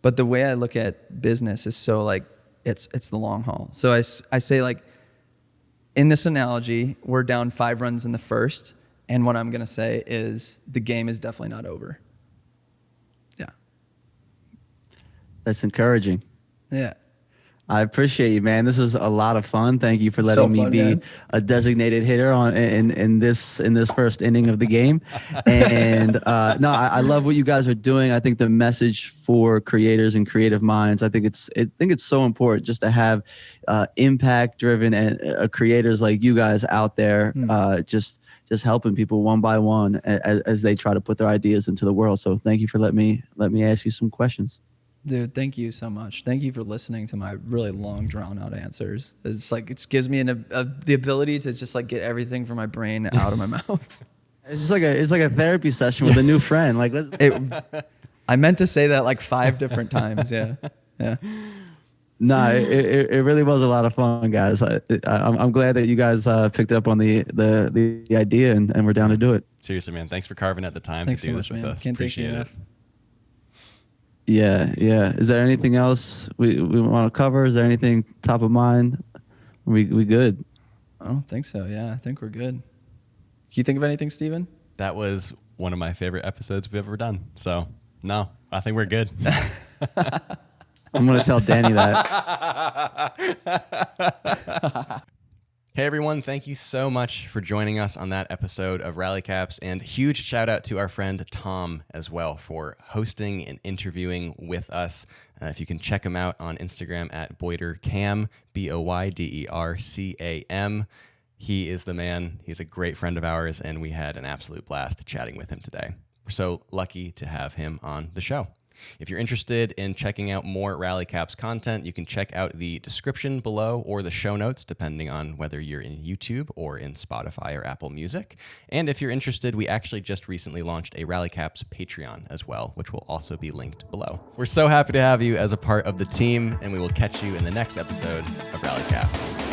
But the way I look at business is so like it's the long haul. So I say, like, in this analogy, we're down 5 runs in the first, and what I'm gonna say is the game is definitely not over. Yeah. That's encouraging. Yeah. I appreciate you, man. This is a lot of fun. Thank you for letting me be man. a designated hitter in this first inning of the game. And I love what you guys are doing. I think the message for creators and creative minds, I think it's so important just to have impact driven and creators like you guys out there, just helping people one by one as they try to put their ideas into the world. So thank you for let me ask you some questions. Dude, thank you so much. Thank you for listening to my really long, drawn-out answers. It's like it gives me the ability to just like get everything from my brain out of my mouth. It's like a therapy session with a new friend. Like, I meant to say that like 5 different times. Yeah. No, it really was a lot of fun, guys. I'm glad that you guys picked up on the idea and we're down to do it. Seriously, man. Thanks for carving out the time Thanks to do so this much, with man. us. Can't thank you Appreciate it. enough. Yeah. Is there anything else we want to cover? Is there anything top of mind? We good? I don't think so. Yeah, I think we're good. Can you think of anything, Steven? That was one of my favorite episodes we've ever done. So, no, I think we're good. I'm going to tell Danny that. Hey everyone, thank you so much for joining us on that episode of Rally Caps, and huge shout out to our friend Tom as well for hosting and interviewing with us. If you can check him out on Instagram at BoyderCam, BoyderCam. He is the man. He's a great friend of ours, and we had an absolute blast chatting with him today. We're so lucky to have him on the show. If you're interested in checking out more Rally Caps content, you can check out the description below or the show notes, depending on whether you're in YouTube or in Spotify or Apple Music. And if you're interested, we actually just recently launched a Rally Caps Patreon as well, which will also be linked below. We're so happy to have you as a part of the team, and we will catch you in the next episode of Rally Caps.